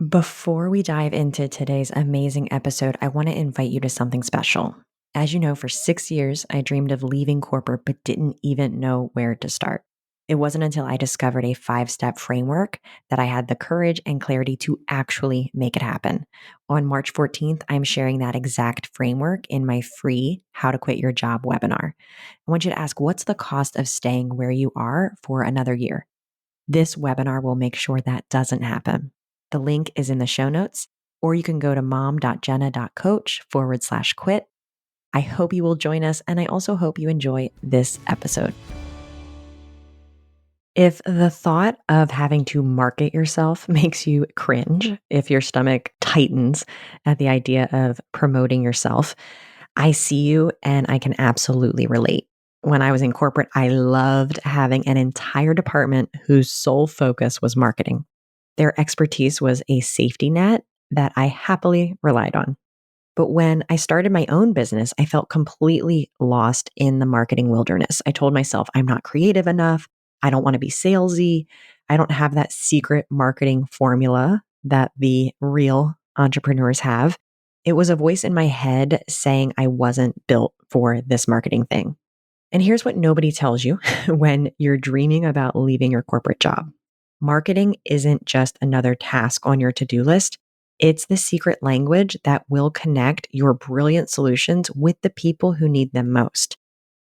Before we dive into today's amazing episode, I want to invite you to something special. As you know, for 6 years, I dreamed of leaving corporate, but didn't even know where to start. It wasn't until I discovered a 5 step framework that I had the courage and clarity to actually make it happen. On March 14th, I'm sharing that exact framework in my free How to Quit Your Job webinar. I want you to ask, what's the cost of staying where you are for another year? This webinar will make sure that doesn't happen. The link is in the show notes, or you can go to mom.jenna.coach/quit. I hope you will join us, and I also hope you enjoy this episode. If the thought of having to market yourself makes you cringe, if your stomach tightens at the idea of promoting yourself, I see you and I can absolutely relate. When I was in corporate, I loved having an entire department whose sole focus was marketing. Their expertise was a safety net that I happily relied on. But when I started my own business, I felt completely lost in the marketing wilderness. I told myself, I'm not creative enough. I don't want to be salesy. I don't have that secret marketing formula that the real entrepreneurs have. It was a voice in my head saying I wasn't built for this marketing thing. And here's what nobody tells you when you're dreaming about leaving your corporate job. Marketing isn't just another task on your to-do list. It's the secret language that will connect your brilliant solutions with the people who need them most.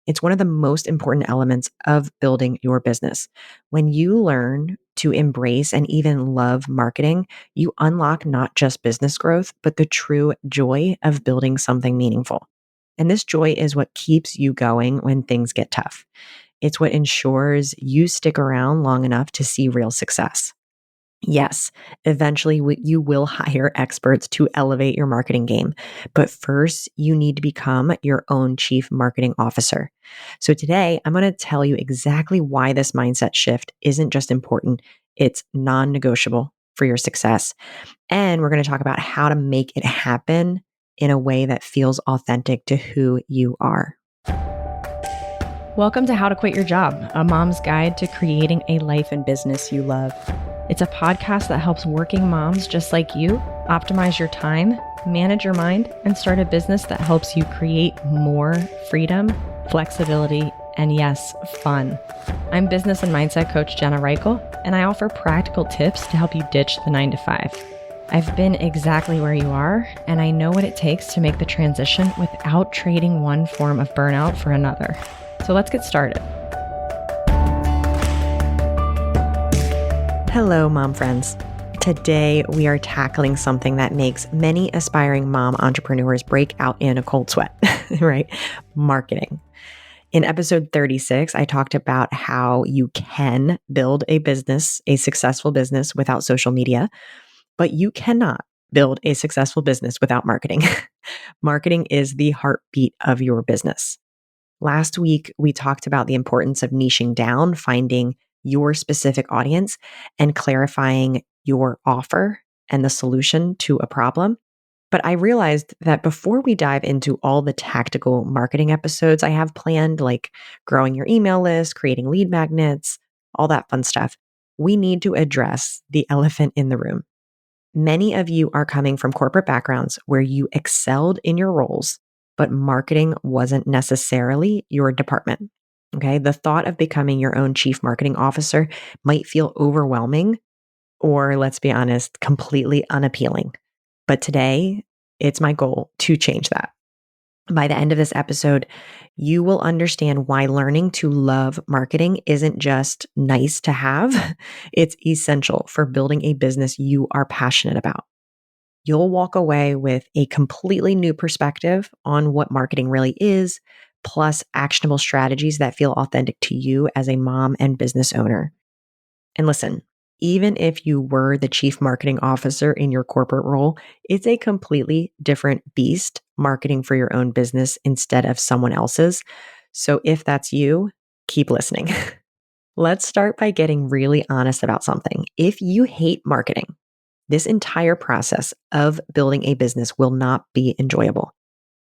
It's one of the most important elements of building your business. When you learn to embrace and even love marketing, you unlock not just business growth, but the true joy of building something meaningful. And this joy is what keeps you going when things get tough. It's what ensures you stick around long enough to see real success. Yes, eventually you will hire experts to elevate your marketing game. But first, you need to become your own chief marketing officer. So today, I'm going to tell you exactly why this mindset shift isn't just important, it's non-negotiable for your success. And we're going to talk about how to make it happen in a way that feels authentic to who you are. Welcome to How to Quit Your Job, a mom's guide to creating a life and business you love. It's a podcast that helps working moms just like you optimize your time, manage your mind, and start a business that helps you create more freedom, flexibility, and yes, fun. I'm business and mindset coach Jenna Reichel, and I offer practical tips to help you ditch the 9-to-5. I've been exactly where you are, and I know what it takes to make the transition without trading one form of burnout for another. So let's get started. Hello, mom friends. Today, we are tackling something that makes many aspiring mom entrepreneurs break out in a cold sweat, right? Marketing. In episode 36, I talked about how you can build a business, a successful business without social media, but you cannot build a successful business without marketing. Marketing is the heartbeat of your business. Last week, we talked about the importance of niching down, finding your specific audience, and clarifying your offer and the solution to a problem. But I realized that before we dive into all the tactical marketing episodes I have planned, like growing your email list, creating lead magnets, all that fun stuff, we need to address the elephant in the room. Many of you are coming from corporate backgrounds where you excelled in your roles, but marketing wasn't necessarily your department. Okay. The thought of becoming your own chief marketing officer might feel overwhelming or, let's be honest, completely unappealing. But today, it's my goal to change that. By the end of this episode, you will understand why learning to love marketing isn't just nice to have, it's essential for building a business you are passionate about. You'll walk away with a completely new perspective on what marketing really is, plus actionable strategies that feel authentic to you as a mom and business owner. And listen, even if you were the chief marketing officer in your corporate role, it's a completely different beast marketing for your own business instead of someone else's. So if that's you, keep listening. Let's start by getting really honest about something. If you hate marketing, this entire process of building a business will not be enjoyable.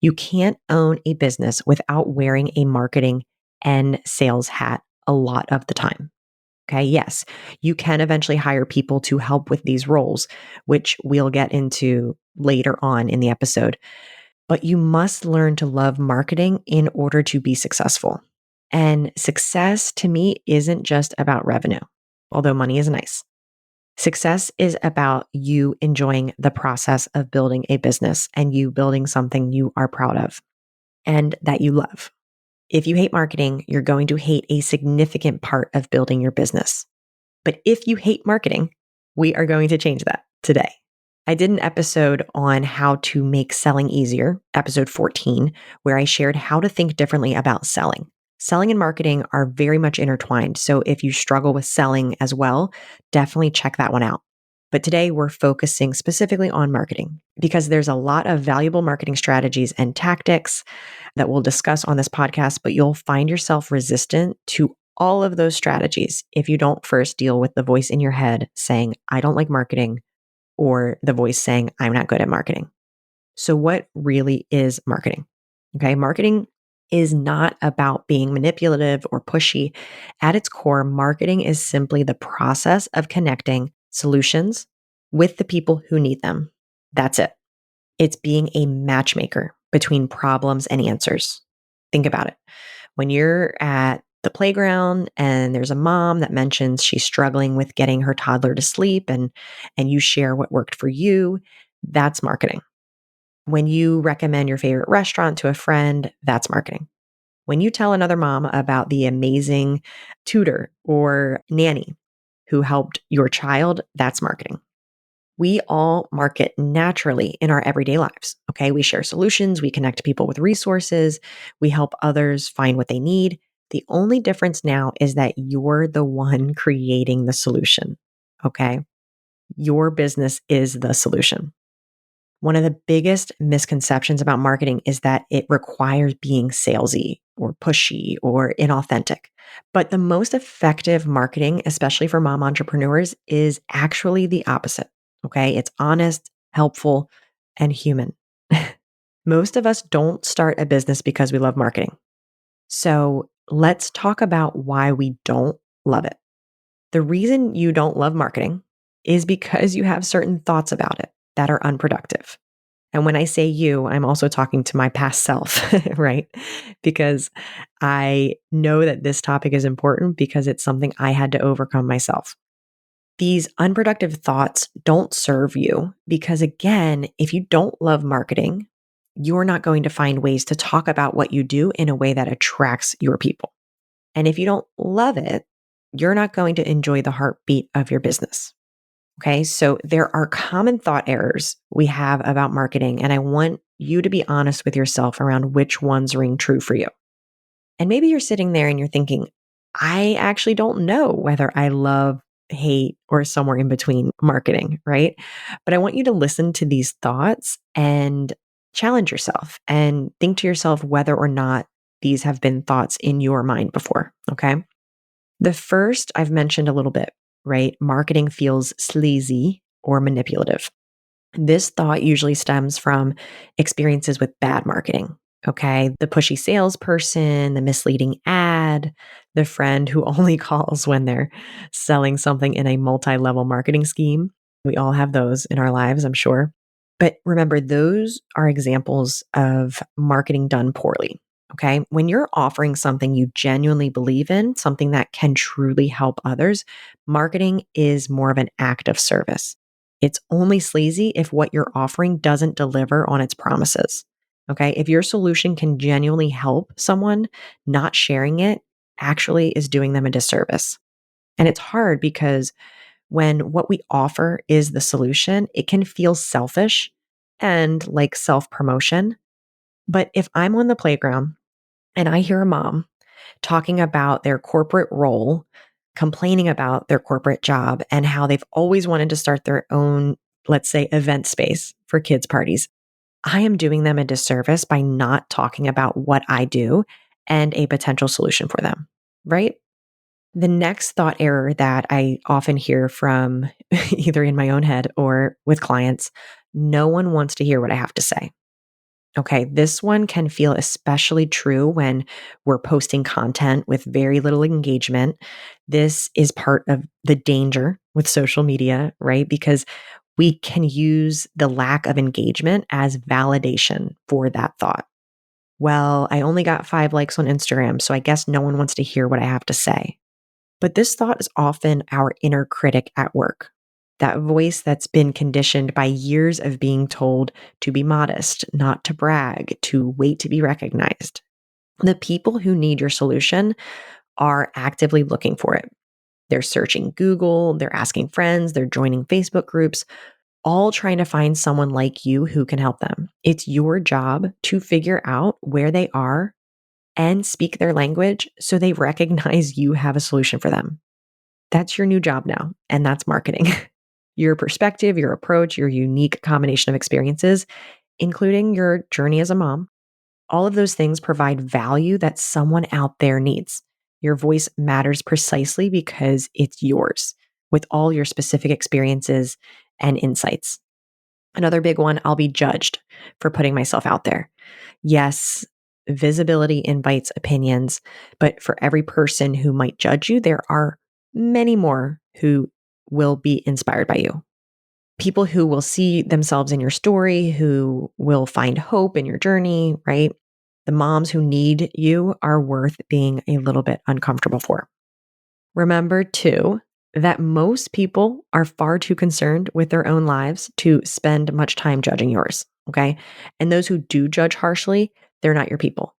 You can't own a business without wearing a marketing and sales hat a lot of the time. Okay. Yes, you can eventually hire people to help with these roles, which we'll get into later on in the episode. But you must learn to love marketing in order to be successful. And success to me isn't just about revenue, although money is nice. Success is about you enjoying the process of building a business and you building something you are proud of and that you love. If you hate marketing, you're going to hate a significant part of building your business. But if you hate marketing, we are going to change that today. I did an episode on how to make selling easier, episode 14, where I shared how to think differently about selling. Selling and marketing are very much intertwined. So if you struggle with selling as well, definitely check that one out. But today we're focusing specifically on marketing because there's a lot of valuable marketing strategies and tactics that we'll discuss on this podcast, but you'll find yourself resistant to all of those strategies if you don't first deal with the voice in your head saying, I don't like marketing, or the voice saying, I'm not good at marketing. So, what really is marketing? Okay, marketing is not about being manipulative or pushy. At its core, marketing is simply the process of connecting solutions with the people who need them. That's it. It's being a matchmaker between problems and answers. Think about it. When you're at the playground and there's a mom that mentions she's struggling with getting her toddler to sleep and you share what worked for you, that's marketing. When you recommend your favorite restaurant to a friend, that's marketing. When you tell another mom about the amazing tutor or nanny who helped your child, that's marketing. We all market naturally in our everyday lives. Okay. We share solutions, we connect people with resources, we help others find what they need. The only difference now is that you're the one creating the solution. Okay. Your business is the solution. One of the biggest misconceptions about marketing is that it requires being salesy or pushy or inauthentic. But the most effective marketing, especially for mom entrepreneurs, is actually the opposite. Okay. It's honest, helpful, and human. Most of us don't start a business because we love marketing. So let's talk about why we don't love it. The reason you don't love marketing is because you have certain thoughts about it that are unproductive. And when I say you, I'm also talking to my past self, right? Because I know that this topic is important because it's something I had to overcome myself. These unproductive thoughts don't serve you because, again, if you don't love marketing, you're not going to find ways to talk about what you do in a way that attracts your people. And if you don't love it, you're not going to enjoy the heartbeat of your business. Okay, so there are common thought errors we have about marketing, and I want you to be honest with yourself around which ones ring true for you. And maybe you're sitting there and you're thinking, I actually don't know whether I love, hate, or somewhere in between marketing, right? But I want you to listen to these thoughts and challenge yourself and think to yourself whether or not these have been thoughts in your mind before. Okay. The first I've mentioned a little bit, right? Marketing feels sleazy or manipulative. This thought usually stems from experiences with bad marketing. Okay. The pushy salesperson, the misleading ad, the friend who only calls when they're selling something in a multi level marketing scheme. We all have those in our lives, I'm sure. But remember, those are examples of marketing done poorly. Okay. When you're offering something you genuinely believe in, something that can truly help others, marketing is more of an act of service. It's only sleazy if what you're offering doesn't deliver on its promises. Okay. If your solution can genuinely help someone, not sharing it actually is doing them a disservice. And it's hard because when what we offer is the solution, it can feel selfish and like self promotion. But if I'm on the playground and I hear a mom talking about their corporate role, complaining about their corporate job and how they've always wanted to start their own, let's say, event space for kids' parties, I am doing them a disservice by not talking about what I do and a potential solution for them, right? The next thought error that I often hear from either in my own head or with clients, no one wants to hear what I have to say. Okay, this one can feel especially true when we're posting content with very little engagement. This is part of the danger with social media, right? Because we can use the lack of engagement as validation for that thought. Well, I only got 5 likes on Instagram, so I guess no one wants to hear what I have to say. But this thought is often our inner critic at work. That voice that's been conditioned by years of being told to be modest, not to brag, to wait to be recognized. The people who need your solution are actively looking for it. They're searching Google, they're asking friends, they're joining Facebook groups, all trying to find someone like you who can help them. It's your job to figure out where they are and speak their language so they recognize you have a solution for them. That's your new job now, and that's marketing. Your perspective, your approach, your unique combination of experiences, including your journey as a mom, all of those things provide value that someone out there needs. Your voice matters precisely because it's yours with all your specific experiences and insights. Another big one, I'll be judged for putting myself out there. Yes, visibility invites opinions, but for every person who might judge you, there are many more who will be inspired by you. People who will see themselves in your story, who will find hope in your journey, right? The moms who need you are worth being a little bit uncomfortable for. Remember, too, that most people are far too concerned with their own lives to spend much time judging yours. Okay. And those who do judge harshly, they're not your people.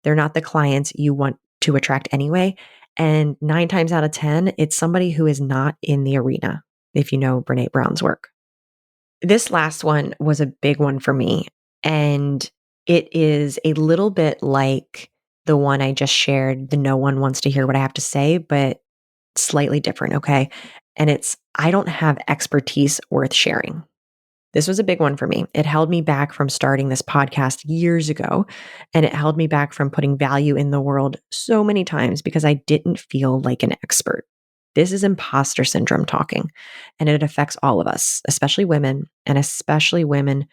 They're not the clients you want to attract anyway. And 9 times out of 10, it's somebody who is not in the arena, if you know Brene Brown's work. This last one was a big one for me. And it is a little bit like the one I just shared, the no one wants to hear what I have to say, but slightly different. Okay. And it's, I don't have expertise worth sharing. This was a big one for me. It held me back from starting this podcast years ago, and it held me back from putting value in the world so many times because I didn't feel like an expert. This is imposter syndrome talking, and it affects all of us, especially women, and especially women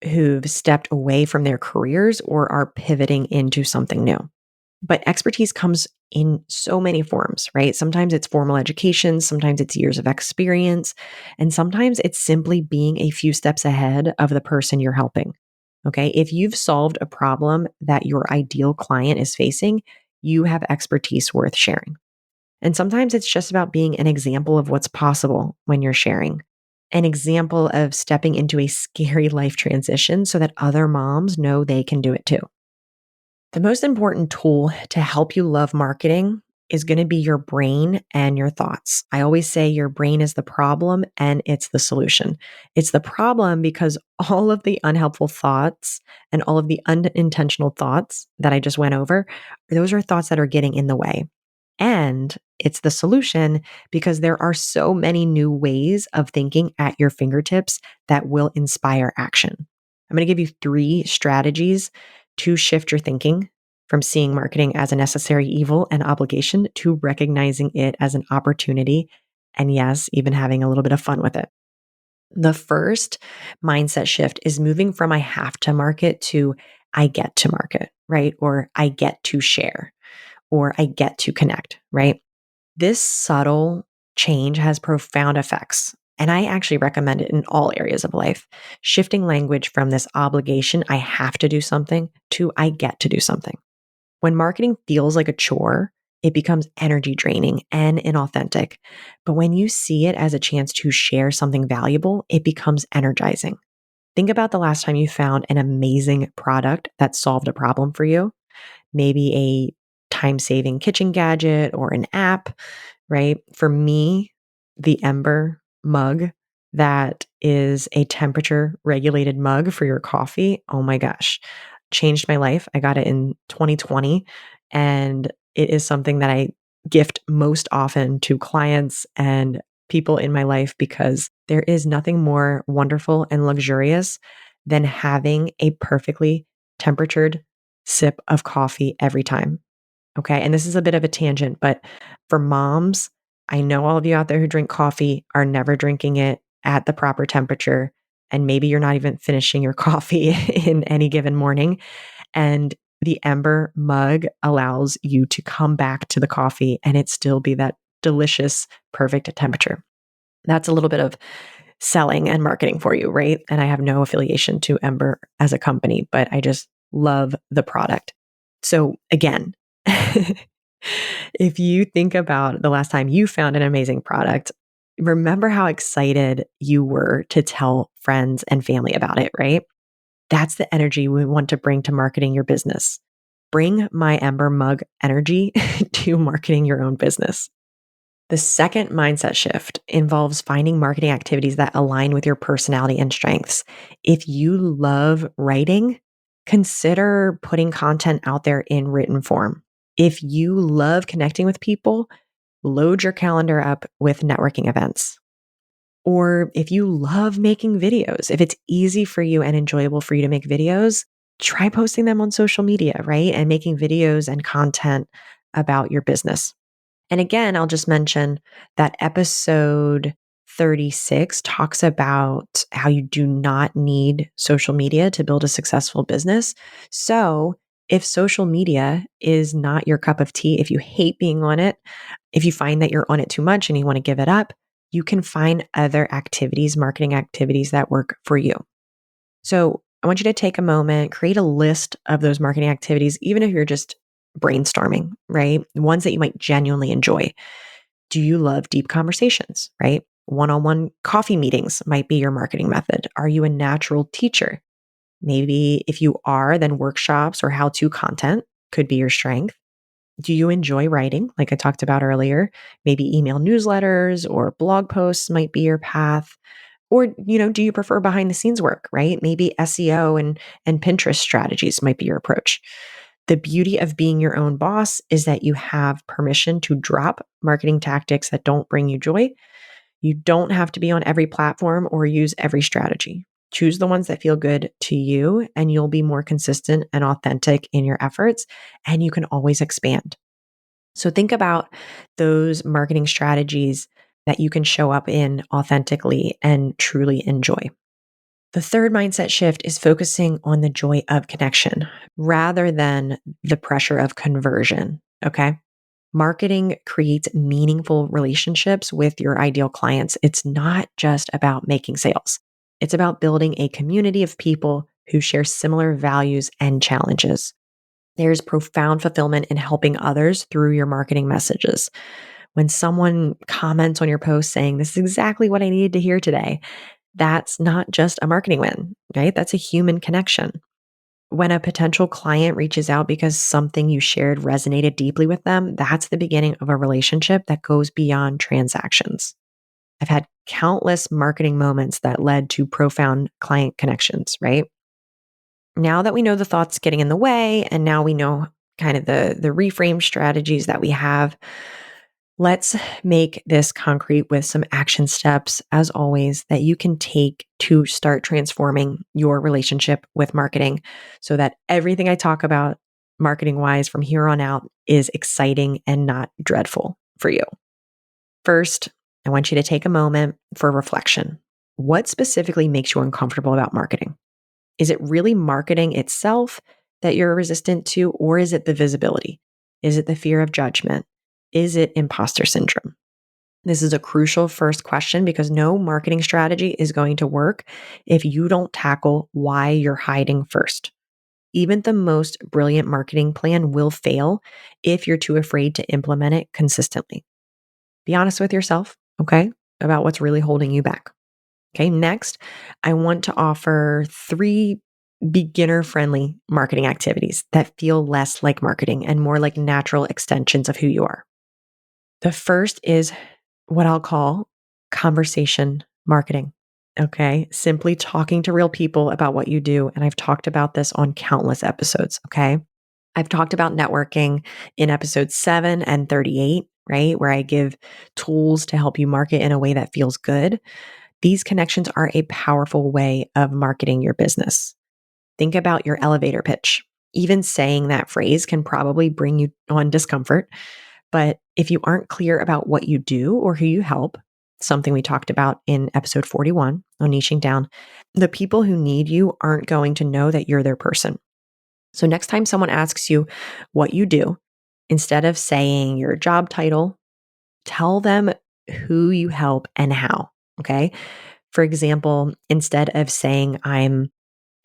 who've stepped away from their careers or are pivoting into something new. But expertise comes in so many forms, right? Sometimes it's formal education, sometimes it's years of experience, and sometimes it's simply being a few steps ahead of the person you're helping. Okay. If you've solved a problem that your ideal client is facing, you have expertise worth sharing. And sometimes it's just about being an example of what's possible when you're sharing, an example of stepping into a scary life transition so that other moms know they can do it too. The most important tool to help you love marketing is going to be your brain and your thoughts. I always say your brain is the problem and it's the solution. It's the problem because all of the unhelpful thoughts and all of the unintentional thoughts that I just went over, those are thoughts that are getting in the way. And it's the solution because there are so many new ways of thinking at your fingertips that will inspire action. I'm going to give you 3 strategies to shift your thinking from seeing marketing as a necessary evil and obligation to recognizing it as an opportunity. And yes, even having a little bit of fun with it. The first mindset shift is moving from I have to market to I get to market, right? Or I get to share, or I get to connect, right? This subtle change has profound effects. And I actually recommend it in all areas of life. Shifting language from this obligation, I have to do something, to I get to do something. When marketing feels like a chore, it becomes energy draining and inauthentic. But when you see it as a chance to share something valuable, it becomes energizing. Think about the last time you found an amazing product that solved a problem for you, maybe a time saving kitchen gadget or an app, right? For me, the Ember mug that is a temperature regulated mug for your coffee. Oh my gosh, changed my life. I got it in 2020, and it is something that I gift most often to clients and people in my life because there is nothing more wonderful and luxurious than having a perfectly temperatured sip of coffee every time. Okay. And this is a bit of a tangent, but for moms, I know all of you out there who drink coffee are never drinking it at the proper temperature. and maybe you're not even finishing your coffee in any given morning. And the Ember mug allows you to come back to the coffee and it still be that delicious, perfect temperature. That's a little bit of selling and marketing for you, right? And I have no affiliation to Ember as a company, but I just love the product. So again, if you think about the last time you found an amazing product, remember how excited you were to tell friends and family about it, right? That's the energy we want to bring to marketing your business. Bring my Ember mug energy to marketing your own business. The second mindset shift involves finding marketing activities that align with your personality and strengths. If you love writing, consider putting content out there in written form. If you love connecting with people, load your calendar up with networking events. Or if you love making videos, if it's easy for you and enjoyable for you to make videos, try posting them on social media, right? And making videos and content about your business. And again, I'll just mention that episode 36 talks about how you do not need social media to build a successful business. So, if social media is not your cup of tea, if you hate being on it, if you find that you're on it too much and you want to give it up, you can find other activities, marketing activities that work for you. So, I want you to take a moment, create a list of those marketing activities, even if you're just brainstorming, right? Ones that you might genuinely enjoy. Do you love deep conversations, right? One-on-one coffee meetings might be your marketing method. Are you a natural teacher? Maybe if you are, then workshops or how-to content could be your strength. Do you enjoy writing? Like I talked about earlier, maybe email newsletters or blog posts might be your path. Or, do you prefer behind the scenes work, right? Maybe SEO and Pinterest strategies might be your approach. The beauty of being your own boss is that you have permission to drop marketing tactics that don't bring you joy. You don't have to be on every platform or use every strategy. Choose the ones that feel good to you, and you'll be more consistent and authentic in your efforts, and you can always expand. So think about those marketing strategies that you can show up in authentically and truly enjoy. The third mindset shift is focusing on the joy of connection rather than the pressure of conversion. Okay. Marketing creates meaningful relationships with your ideal clients. It's not just about making sales, it's about building a community of people who share similar values and challenges. There's profound fulfillment in helping others through your marketing messages. When someone comments on your post saying, "This is exactly what I needed to hear today," that's not just a marketing win, right? That's a human connection. When a potential client reaches out because something you shared resonated deeply with them, that's the beginning of a relationship that goes beyond transactions. I've had countless marketing moments that led to profound client connections, right? Now that we know the thoughts getting in the way, and now we know kind of the reframe strategies that we have, let's make this concrete with some action steps, as always, that you can take to start transforming your relationship with marketing so that everything I talk about marketing wise from here on out is exciting and not dreadful for you. First, I want you to take a moment for reflection. What specifically makes you uncomfortable about marketing? Is it really marketing itself that you're resistant to, or is it the visibility? Is it the fear of judgment? Is it imposter syndrome? This is a crucial first question because no marketing strategy is going to work if you don't tackle why you're hiding first. Even the most brilliant marketing plan will fail if you're too afraid to implement it consistently. Be honest with yourself, okay, about what's really holding you back. Okay, next, I want to offer 3 beginner friendly marketing activities that feel less like marketing and more like natural extensions of who you are. The first is what I'll call conversation marketing. Okay, simply talking to real people about what you do. And I've talked about this on countless episodes. Okay, I've talked about networking in episode 7 and 38, right? Where I give tools to help you market in a way that feels good. These connections are a powerful way of marketing your business. Think about your elevator pitch. Even saying that phrase can probably bring you on discomfort. But if you aren't clear about what you do or who you help, something we talked about in episode 41 on niching down. The people who need you aren't going to know that you're their person. So next time someone asks you what you do, instead of saying your job title, tell them who you help and how. Okay. For example, instead of saying I'm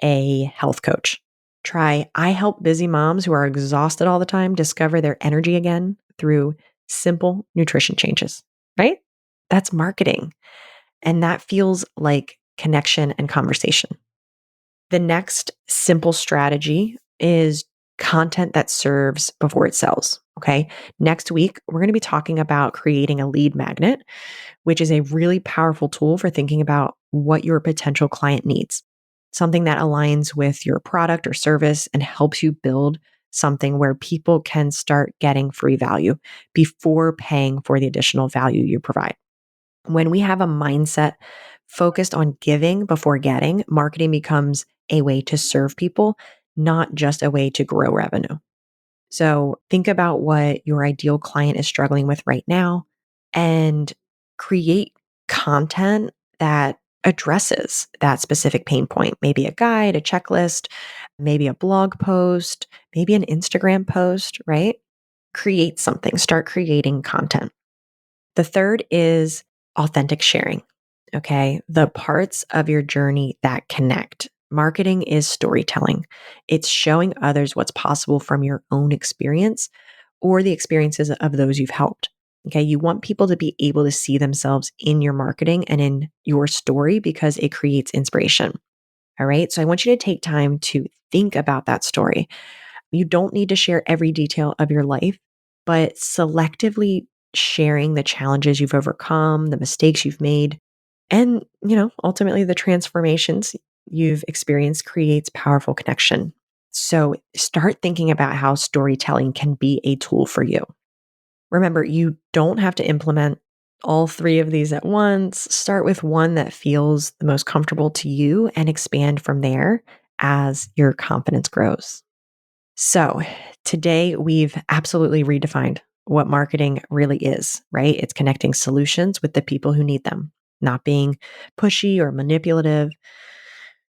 a health coach, try I help busy moms who are exhausted all the time discover their energy again through simple nutrition changes, right? That's marketing. And that feels like connection and conversation. The next simple strategy is content that serves before it sells. Okay. Next week, we're going to be talking about creating a lead magnet, which is a really powerful tool for thinking about what your potential client needs, something that aligns with your product or service and helps you build something where people can start getting free value before paying for the additional value you provide. When we have a mindset focused on giving before getting, marketing becomes a way to serve people, not just a way to grow revenue. So think about what your ideal client is struggling with right now and create content that addresses that specific pain point. Maybe a guide, a checklist, maybe a blog post, maybe an Instagram post, right? Create something, start creating content. The third is authentic sharing. Okay. The parts of your journey that connect. Marketing is storytelling. It's showing others what's possible from your own experience or the experiences of those you've helped. Okay. You want people to be able to see themselves in your marketing and in your story because it creates inspiration. All right. So I want you to take time to think about that story. You don't need to share every detail of your life, but selectively sharing the challenges you've overcome, the mistakes you've made, and, ultimately the transformations you've experienced creates powerful connection. So start thinking about how storytelling can be a tool for you. Remember, you don't have to implement all three of these at once. Start with one that feels the most comfortable to you and expand from there as your confidence grows. So today we've absolutely redefined what marketing really is, right? It's connecting solutions with the people who need them, not being pushy or manipulative.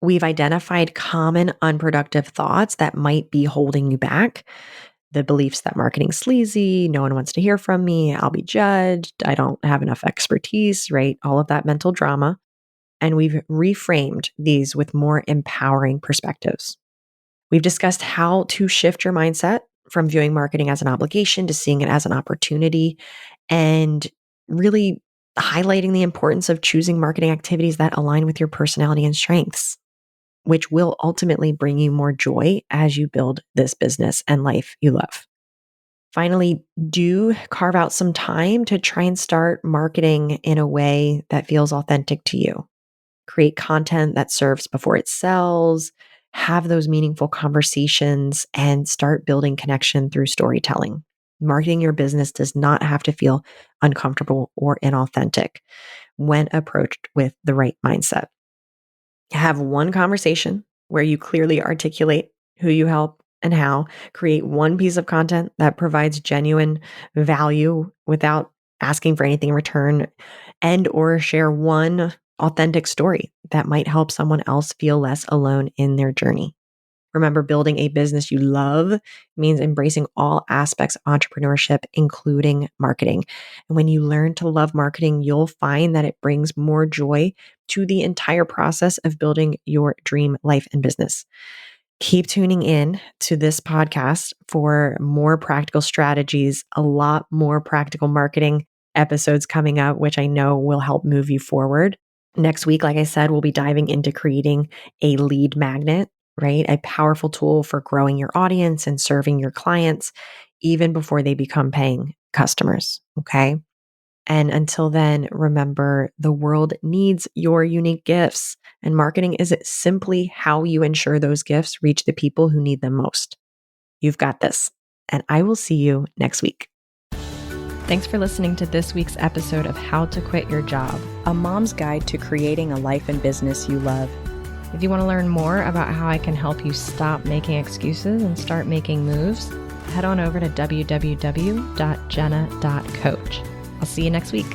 We've identified common unproductive thoughts that might be holding you back. The beliefs that marketing's sleazy, no one wants to hear from me, I'll be judged, I don't have enough expertise, right? All of that mental drama. And we've reframed these with more empowering perspectives. We've discussed how to shift your mindset from viewing marketing as an obligation to seeing it as an opportunity and really highlighting the importance of choosing marketing activities that align with your personality and strengths, which will ultimately bring you more joy as you build this business and life you love. Finally, do carve out some time to try and start marketing in a way that feels authentic to you. Create content that serves before it sells, have those meaningful conversations, and start building connection through storytelling. Marketing your business does not have to feel uncomfortable or inauthentic when approached with the right mindset. Have one conversation where you clearly articulate who you help and how. Create one piece of content that provides genuine value without asking for anything in return, and or share one authentic story that might help someone else feel less alone in their journey. Remember, building a business you love means embracing all aspects of entrepreneurship, including marketing. And when you learn to love marketing, you'll find that it brings more joy to the entire process of building your dream life and business. Keep tuning in to this podcast for more practical strategies, a lot more practical marketing episodes coming up, which I know will help move you forward. Next week, like I said, we'll be diving into creating a lead magnet, right? A powerful tool for growing your audience and serving your clients even before they become paying customers. Okay. And until then, remember the world needs your unique gifts, and marketing is simply how you ensure those gifts reach the people who need them most. You've got this, and I will see you next week. Thanks for listening to this week's episode of How to Quit Your Job, a mom's guide to creating a life and business you love. If you want to learn more about how I can help you stop making excuses and start making moves, head on over to www.jenna.coach. I'll see you next week.